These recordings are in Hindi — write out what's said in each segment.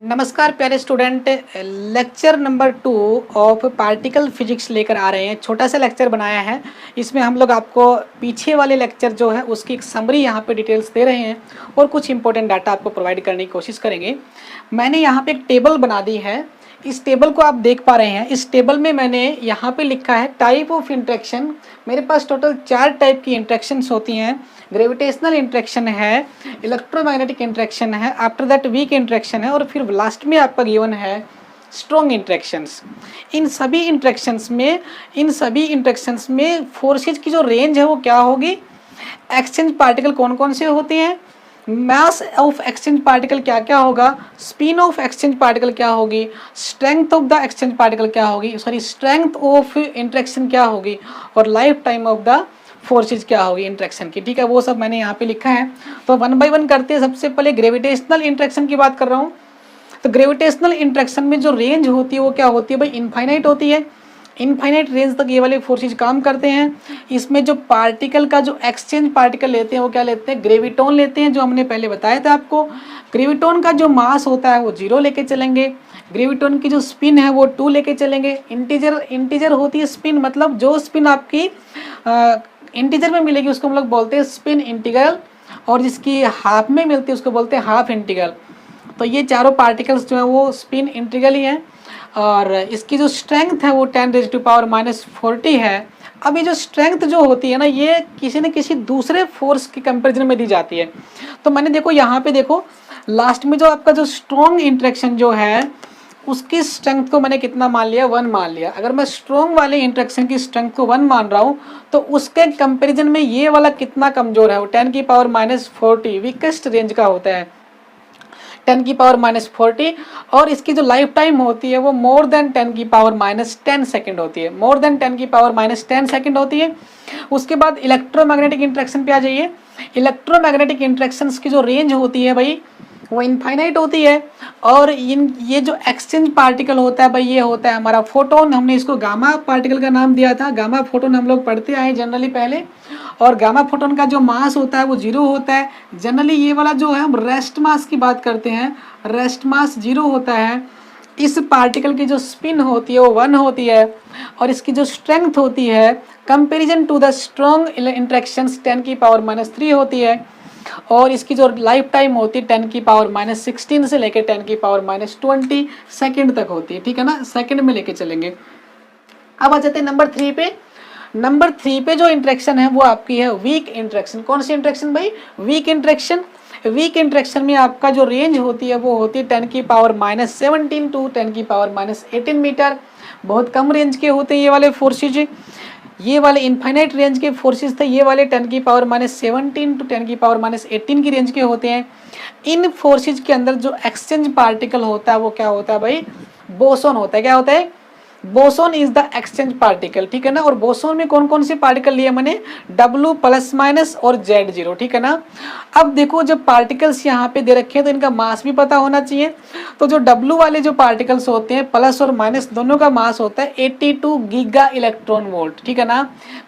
नमस्कार प्यारे student. Lecture number 2 of particle physics लेकर आ रहे हैं। छोटा सा लेक्चर बनाया है। इसमें हम लोग आपको पीछे वाले लेक्चर जो है उसकी एक समरी यहाँ पे डिटेल्स दे रहे हैं और कुछ इंपॉर्टेंट डाटा आपको प्रोवाइड करने की कोशिश करेंगे। मैंने यहाँ पे एक टेबल बना दी है। इस टेबल को आप देख पा रहे हैं। इस टेबल में मैंने यहाँ पे लिखा है टाइप ऑफ इंट्रैक्शन। मेरे पास टोटल 4 टाइप की इंट्रैक्शंस होती हैं। ग्रेविटेशनल इंट्रैक्शन है, इलेक्ट्रोमैग्नेटिक इंट्रैक्शन है, आफ्टर दैट वीक इंट्रैक्शन है और फिर लास्ट में आपका गिवन है स्ट्रॉन्ग इंट्रैक्शंस। इन सभी इंट्रैक्शंस में फोर्सेज की जो रेंज है वो क्या होगी। एक्सचेंज पार्टिकल कौन कौन से होते हैं, मास ऑफ एक्सचेंज पार्टिकल क्या क्या होगा, स्पिन ऑफ एक्सचेंज पार्टिकल क्या होगी, strength of the exchange particle क्या होगी, स्ट्रेंथ ऑफ इंट्रैक्शन क्या होगी और life time of the forces क्या होगी इंट्रैक्शन की। ठीक है, वो सब मैंने यहाँ पे लिखा है। तो वन बाय वन करते हैं। सबसे पहले ग्रेविटेशनल इंट्रैक्शन की बात कर रहा हूँ। तो ग्रेविटेशनल इंट्रैक्शन में जो रेंज होती है वो क्या होती है भाई, इनफाइनाइट होती है। इनफाइनाइट रेंज तक ये वाले फोर्सेज काम करते हैं। इसमें जो पार्टिकल का जो एक्सचेंज पार्टिकल लेते हैं वो क्या लेते हैं, ग्रेविटोन लेते हैं, जो हमने पहले बताया था आपको। ग्रेविटोन का जो मास होता है वो 0 लेके चलेंगे। ग्रेविटोन की जो स्पिन है वो 2 लेके चलेंगे। इंटीजर होती है स्पिन, मतलब जो स्पिन आपकी इंटीजर में मिलेगी उसको हम लोग बोलते हैं स्पिन इंटीग्रल, और जिसकी हाफ में मिलती है उसको बोलते हैं हाफ इंटीग्रल। तो ये चारों पार्टिकल्स जो है वो स्पिन इंटीग्रल ही हैं। और इसकी जो स्ट्रेंथ है वो 10⁻⁻40 है। अब ये जो स्ट्रेंथ जो होती है ना, ये किसी न किसी दूसरे फोर्स के कंपेरिजन में दी जाती है। तो मैंने देखो यहाँ पे देखो लास्ट में जो आपका जो स्ट्रॉन्ग इंट्रैक्शन जो है उसकी स्ट्रेंथ को मैंने कितना मान लिया, 1 मान लिया। अगर मैं स्ट्रॉन्ग वाले इंट्रैक्शन की स्ट्रेंथ को 1 मान रहा हूँ तो उसके कंपैरिजन में ये वाला कितना कमजोर है, वो 10⁻⁻40 वीकेस्ट रेंज का होता है, 10⁻⁻40। और इसकी जो लाइफ टाइम होती है वो मोर देन 10⁻10 सेकेंड होती है, मोर देन 10⁻10 सेकेंड होती है। उसके बाद इलेक्ट्रोमैग्नेटिक इंट्रैक्शन पे आ जाइए। इलेक्ट्रोमैग्नेटिक इंट्रैक्शंस की जो रेंज होती है भाई वो इनफाइनाइट होती है। और ये जो एक्सचेंज पार्टिकल होता है भाई, ये होता है हमारा फोटोन। हमने इसको गामा पार्टिकल का नाम दिया था। गामा फोटोन हम लोग पढ़ते आए जनरली पहले। और गामा फोटोन का जो मास होता है वो 0 होता है जनरली। ये वाला जो है हम रेस्ट मास की बात करते हैं, रेस्ट मास 0 होता है। इस पार्टिकल की जो स्पिन होती है वो 1 होती है। और इसकी जो स्ट्रेंथ होती है comparison to the strong interactions 10⁻³ होती है। और इसकी जो लाइफ टाइम होती है 10⁻16 से लेकर 10⁻20 सेकेंड तक होती है। ठीक है ना, सेकेंड में लेके चलेंगे। अब आ जाते हैं नंबर 3 पे। नंबर 3 पे जो इंट्रैक्शन है वो आपकी है वीक इंट्रैक्शन। कौन सी इंट्रैक्शन भाई, वीक इंट्रैक्शन। वीक इंट्रैक्शन में आपका जो रेंज होती है वो होती है 10⁻17 टू 10⁻18 मीटर। बहुत कम रेंज के होते हैं ये वाले फोर्सेज। ये वाले इनफाइनाइट रेंज के फोर्सेस थे, ये वाले 10⁻17 टू 10⁻18 की रेंज के होते हैं। इन फोर्सेज के अंदर जो एक्सचेंज पार्टिकल होता है वो क्या होता है भाई, बोसोन होता है। क्या होता है, boson is the exchange particle. ठीक है ना। और बोसोन में कौन कौन से पार्टिकल लिए मैंने, W+- और Z0। ठीक है ना। अब देखो जब पार्टिकल्स यहाँ पे दे रखे हैं तो इनका मास भी पता होना चाहिए। तो जो W वाले जो पार्टिकल्स होते हैं प्लस और माइनस दोनों का मास होता है 82 गीगा इलेक्ट्रॉन वोल्ट। ठीक है ना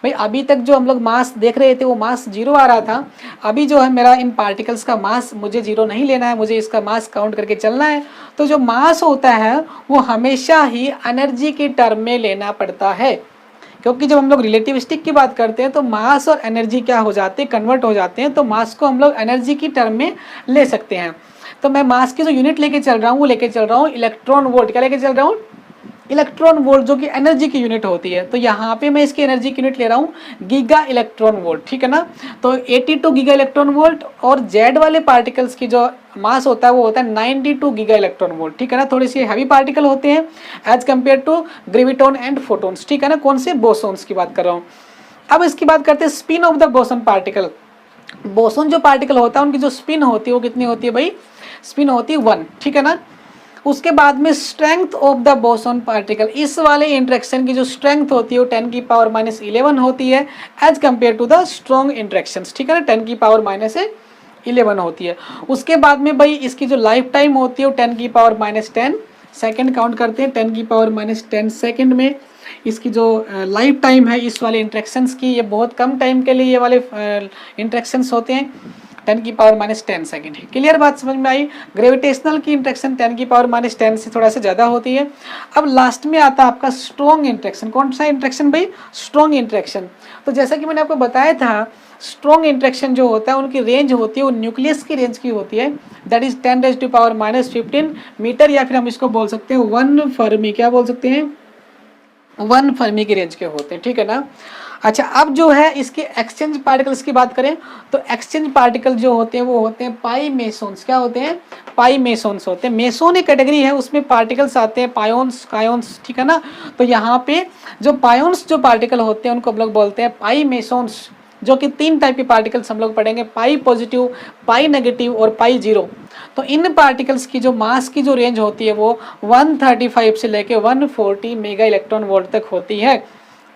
भाई। अभी तक जो हम लोग मास देख रहे थे वो मास 0 आ रहा था। अभी जो है मेरा इन पार्टिकल्स का मास मुझे 0 नहीं लेना है, मुझे इसका मास काउंट करके चलना है। तो जो मास होता है वो हमेशा ही एनर्जी के टर्म में लेना पड़ता है, क्योंकि जब हम लोग रिलेटिविस्टिक की बात करते हैं तो मास और एनर्जी क्या हो जाते हैं, कन्वर्ट हो जाते हैं। तो मास को हम लोग एनर्जी की टर्म में ले सकते हैं। तो मैं मास की जो यूनिट लेके चल रहा हूँ वो लेके चल रहा हूँ इलेक्ट्रॉन वोल्ट। क्या लेके चल रहा हूँ, इलेक्ट्रॉन वोल्ट, जो कि एनर्जी की यूनिट होती है। तो यहाँ पे मैं इसकी एनर्जी की यूनिट ले रहा हूँ गीगा इलेक्ट्रॉन वोल्ट। ठीक है ना। तो 82 गीगा इलेक्ट्रॉन वोल्ट। और जेड वाले पार्टिकल्स की जो मास होता है वो होता है 92 गीगा इलेक्ट्रॉन वोल्ट। ठीक है ना। थोड़ी सी हैवी पार्टिकल होते हैं as compare to graviton and photons. ठीक है ना। कौन से, बोसोन्स की बात कर रहा हूँ। अब इसकी बात करते हैं spin off the boson particle. Boson जो पार्टिकल होता है उनकी जो स्पिन होती है वो कितनी होती है भाई, स्पिन होती है 1। ठीक है ना। उसके बाद में strength of the boson particle, इस वाले इंट्रैक्शन की जो स्ट्रेंथ होती है वो 10⁻11 होती है as compare to the strong interactions. ठीक है ना, 10⁻11 होती है। उसके बाद में भाई इसकी जो लाइफ टाइम होती है वो 10⁻10 सेकेंड काउंट करते हैं। 10⁻10 सेकेंड में इसकी जो लाइफ टाइम है इस वाले इंट्रैक्शंस की, ये बहुत कम टाइम के लिए ये वाले इंट्रैक्शंस होते हैं, 10⁻⁻10 सेकेंड है। क्लियर बात समझ में आई। ग्रेविटेशनल की इंट्रैक्शन 10⁻⁻10 से थोड़ा सा ज़्यादा होती है। अब लास्ट में आता है आपका स्ट्रॉन्ग इंट्रैक्शन। कौन सा इंट्रैक्शन भाई? Strong interaction. तो जैसा कि मैंने आपको बताया था, स्ट्रॉन्ग इंट्रैक्शन जो होता है उनकी रेंज होती है, वो न्यूक्लियस की रेंज की होती है, दैट इज 10⁻⁻15 मीटर, या फिर हम इसको बोल सकते हैं 1 फर्मी। क्या बोल सकते हैं? 1 फर्मी की रेंज के होते हैं, ठीक है ना। अच्छा, अब जो है इसके एक्सचेंज पार्टिकल्स की बात करें तो एक्सचेंज पार्टिकल जो होते हैं वो होते हैं पाई मेसोन्स। क्या होते हैं? पाई मेसोन्स होते हैं। मेसोन एक कैटेगरी है, उसमें पार्टिकल्स आते हैं पायोन्स, कायोन्स, ठीक है ना। तो यहाँ पे जो पायोन्स जो पार्टिकल होते हैं उनको हम लोग बोलते हैं पाई मेसोन्स, जो कि 3 टाइप के पार्टिकल्स हम लोग पढ़ेंगे, पाई पॉजिटिव, पाई नेगेटिव और पाई जीरो। तो इन पार्टिकल्स की जो मास की जो रेंज होती है वो 135 से लेके 140 मेगा इलेक्ट्रॉन वोल्ट तक होती है।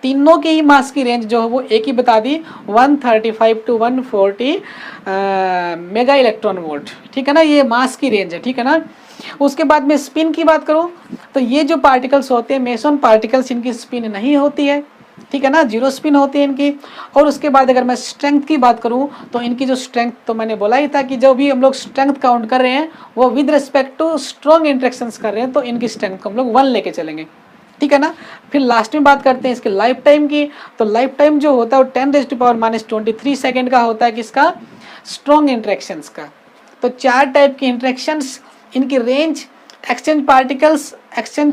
तीनों की ही मास की रेंज जो है वो एक ही बता दी, 135 टू 140 मेगा इलेक्ट्रॉन वोल्ट, ठीक है ना। ये मास की रेंज है, ठीक है ना। उसके बाद में स्पिन की बात करूं तो ये जो पार्टिकल्स होते हैं मेसन पार्टिकल्स, इनकी स्पिन नहीं होती है, ठीक है ना, 0 स्पिन होती है इनकी। और उसके बाद अगर मैं स्ट्रेंथ की बात करूं तो इनकी जो स्ट्रेंथ, तो मैंने बोला ही था कि जो भी हम लोग स्ट्रेंथ काउंट कर रहे हैं वो with respect to strong interactions कर रहे हैं, तो इनकी स्ट्रेंथ को हम लोग 1 लेके चलेंगे, ठीक है ना। फिर लास्ट में बात करते हैं इसके लाइफ टाइम की। तो लाइफ टाइम जो होता है वो 10⁻⁻23 सेकेंड का होता है, किसका? स्ट्रॉन्ग इंट्रैक्शंस का। तो 4 टाइप की इंट्रैक्शंस, इनकी रेंज, एक्सचेंज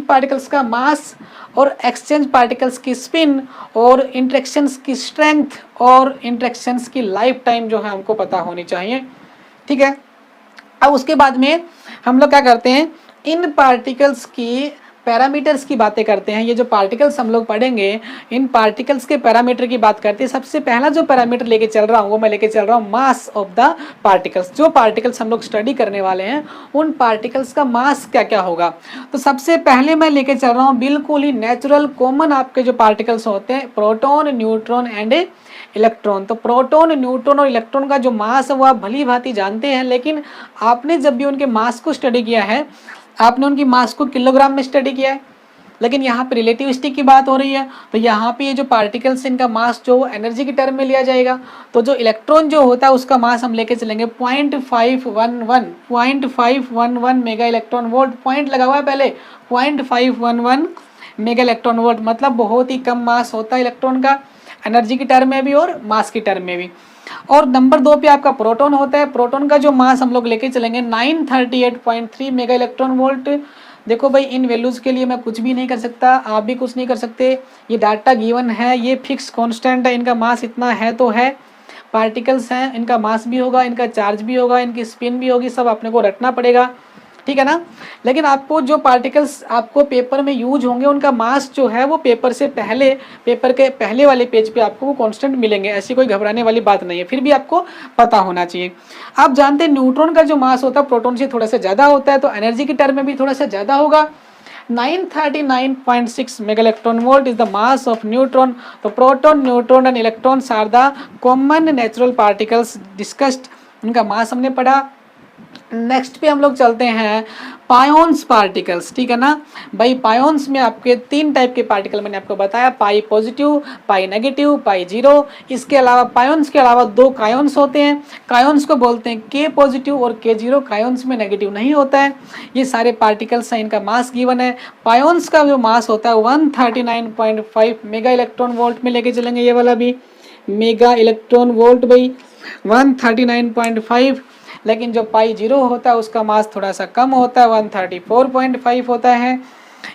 पार्टिकल्स का मास और एक्सचेंज पार्टिकल्स की स्पिन और इंट्रैक्शंस की स्ट्रेंथ और इंट्रैक्शंस की लाइफ टाइम जो है हमको पता होनी चाहिए, ठीक है। अब उसके बाद में हम लोग क्या करते हैं, इन पार्टिकल्स की पैरामीटर्स की बातें करते हैं। ये जो पार्टिकल्स हम लोग पढ़ेंगे, इन पार्टिकल्स के पैरामीटर की बात करते हैं। सबसे पहला जो पैरामीटर लेके चल रहा हूँ वो मैं लेके चल रहा हूँ मास ऑफ द पार्टिकल्स। जो पार्टिकल्स हम लोग स्टडी करने वाले हैं उन पार्टिकल्स का मास क्या क्या होगा। तो सबसे पहले मैं लेके चल रहा हूँ बिल्कुल ही नेचुरल कॉमन आपके जो पार्टिकल्स होते हैं, प्रोटॉन, न्यूट्रॉन एंड इलेक्ट्रॉन। तो प्रोटॉन, न्यूट्रॉन और इलेक्ट्रॉन का जो मास है वो आप भली भांति जानते हैं, लेकिन आपने जब भी उनके मास को स्टडी किया है, आपने उनकी मास को किलोग्राम में स्टडी किया है, लेकिन यहाँ पे रिलेटिविस्टिक की बात हो रही है। तो यहाँ पे ये जो पार्टिकल्स इनका मास जो एनर्जी की टर्म में लिया जाएगा। तो जो इलेक्ट्रॉन जो होता है उसका मास हम लेके चलेंगे 0.511 मेगा इलेक्ट्रॉन वोल्ट। पॉइंट लगा हुआ है पहले, 0.511 मेगा इलेक्ट्रॉन वोल्ट, मतलब बहुत ही कम मास होता है इलेक्ट्रॉन का, एनर्जी की टर्म में भी और मास की टर्म में भी। और नंबर 2 पे आपका प्रोटॉन होता है। प्रोटॉन का जो मास हम लोग लेके चलेंगे 938.3 मेगा इलेक्ट्रॉन वोल्ट। देखो भाई, इन वैल्यूज़ के लिए मैं कुछ भी नहीं कर सकता, आप भी कुछ नहीं कर सकते, ये डाटा गिवन है, ये फिक्स कांस्टेंट है, इनका मास इतना है तो है। पार्टिकल्स हैं, इनका मास भी होगा, इनका चार्ज भी होगा, इनकी स्पिन भी होगी, सब अपने को रटना पड़ेगा, ठीक है ना। लेकिन आपको जो पार्टिकल्स आपको पेपर में यूज होंगे उनका मास जो है वो पेपर से पहले, पेपर के पहले वाले पेज पे आपको वो कांस्टेंट मिलेंगे, ऐसी कोई घबराने वाली बात नहीं है, फिर भी आपको पता होना चाहिए। आप जानते हैं न्यूट्रॉन का जो मास होता है प्रोटॉन से थोड़ा सा ज़्यादा होता है, तो एनर्जी की टर्म में भी थोड़ा सा ज़्यादा होगा। 939.6 mega electron volt is the mass of neutron. तो proton, neutron and electrons are the common natural particles discussed, उनका मास हमने पढ़ा। नेक्स्ट पे हम लोग चलते हैं पायोन्स पार्टिकल्स, ठीक है ना भाई। पायोन्स में आपके 3 टाइप के पार्टिकल मैंने आपको बताया, पाई पॉजिटिव, पाई नेगेटिव, पाई जीरो। इसके अलावा पायोन्स के अलावा 2 कायोन्स होते हैं। कायोन्स को बोलते हैं के पॉजिटिव और के जीरो, कायोन्स में नेगेटिव नहीं होता है। ये सारे पार्टिकल्स हैं, इनका मास गिवन है। पायोन्स का जो मास होता है 139.5 मेगा इलेक्ट्रॉन वोल्ट में लेके चलेंगे, ये वाला भी मेगा इलेक्ट्रॉन वोल्ट भाई 139.5। लेकिन जो पाई जीरो होता है उसका मास थोड़ा सा कम होता है, 134.5 होता है।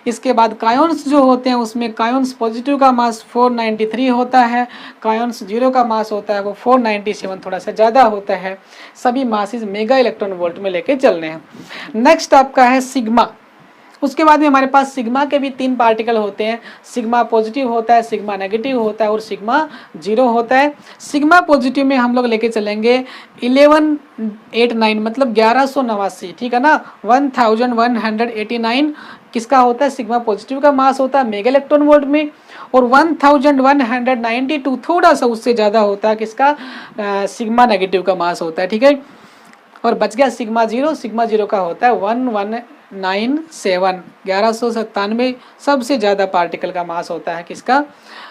इसके बाद कायोन्स जो होते हैं उसमें कायोन्स पॉजिटिव का मास 493 होता है, कायोन्स जीरो का मास होता है वो 497, थोड़ा सा ज़्यादा होता है। सभी मासेस मेगा इलेक्ट्रॉन वोल्ट में लेके चलने हैं। नेक्स्ट आपका है सिग्मा। उसके बाद में हमारे पास सिग्मा के भी 3 पार्टिकल होते हैं, सिग्मा पॉजिटिव होता है, सिग्मा नेगेटिव होता है और सिग्मा जीरो होता है। सिग्मा पॉजिटिव में हम लोग लेके चलेंगे 1189, मतलब 1189, ठीक है ना, 1189 किसका होता है, सिग्मा पॉजिटिव का मास होता है मेगा इलेक्ट्रॉन वोल्ट में। और 1192 थोड़ा सा उससे ज़्यादा होता है किसका, सिग्मा नेगेटिव का मास होता है, ठीक है। और बच गया सिग्मा जीरो का होता है 1197 सबसे ज़्यादा पार्टिकल का मास होता है किसका,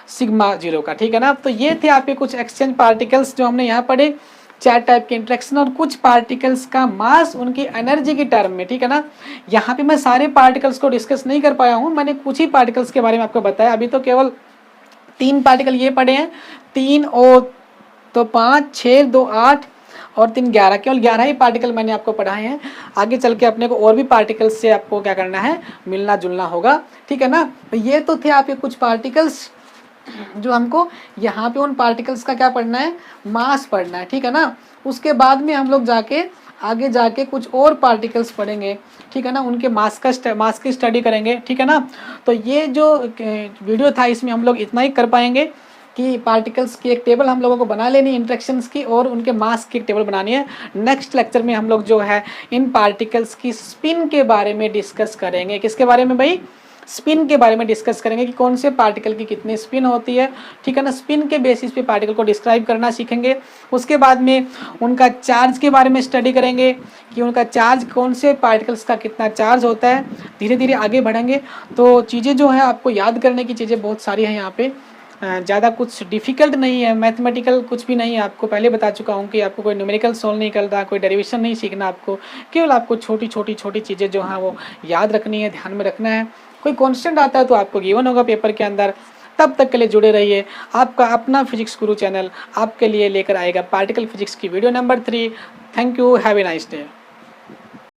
सिग्मा जीरो का, ठीक है ना। तो ये थे आपके कुछ एक्सचेंज पार्टिकल्स जो हमने यहाँ पढ़े, 4 टाइप के इंटरेक्शन और कुछ पार्टिकल्स का मास उनकी एनर्जी की टर्म में, ठीक है ना। यहाँ पे मैं सारे पार्टिकल्स को डिस्कस नहीं कर पाया हूँ, मैंने कुछ ही पार्टिकल्स के बारे में आपको बताया। अभी तो केवल 3 पार्टिकल ये पढ़े हैं, 3 और तो 5, 6, 2, 8 और 3, 11, केवल 11 ही पार्टिकल मैंने आपको पढ़ाए हैं। आगे चल के अपने को और भी पार्टिकल्स से आपको क्या करना है, मिलना जुलना होगा, ठीक है ना। तो ये तो थे आपके कुछ पार्टिकल्स जो हमको यहाँ पे उन पार्टिकल्स का क्या पढ़ना है, मास पढ़ना है, ठीक है ना। उसके बाद में हम लोग जाके आगे जाके कुछ और पार्टिकल्स पढ़ेंगे, ठीक है ना, उनके मास की स्टडी करेंगे, ठीक है ना। तो ये जो वीडियो था इसमें हम लोग इतना ही कर पाएंगे कि पार्टिकल्स की एक टेबल हम लोगों को बना लेनी, इंटरेक्शंस की, और उनके मास की एक टेबल बनानी है। नेक्स्ट लेक्चर में हम लोग जो है इन पार्टिकल्स की स्पिन के बारे में डिस्कस करेंगे। किसके बारे में भाई, स्पिन के बारे में डिस्कस करेंगे कि कौन से पार्टिकल की कितनी स्पिन होती है, ठीक है ना। स्पिन के बेसिस पे पार्टिकल को डिस्क्राइब करना सीखेंगे। उसके बाद में उनका चार्ज के बारे में स्टडी करेंगे कि उनका चार्ज, कौन से पार्टिकल्स का कितना चार्ज होता है। धीरे धीरे आगे बढ़ेंगे। तो चीज़ें जो है आपको याद करने की चीज़ें बहुत सारी हैं यहाँ पे, ज़्यादा कुछ डिफ़िकल्ट नहीं है, मैथमेटिकल कुछ भी नहीं है। आपको पहले बता चुका हूँ कि आपको कोई न्यूमेरिकल सॉल्व नहीं करना, कोई डेरिवेशन नहीं सीखना आपको, केवल आपको छोटी छोटी चीज़ें जो हैं वो याद रखनी है, ध्यान में रखना है। कोई कॉन्स्टेंट आता है तो आपको गिवन होगा पेपर के अंदर। तब तक के लिए जुड़े रहिए, आपका अपना फिजिक्स गुरु चैनल आपके लिए लेकर आएगा पार्टिकल फिजिक्स की video number 3। Thank you, have a nice day.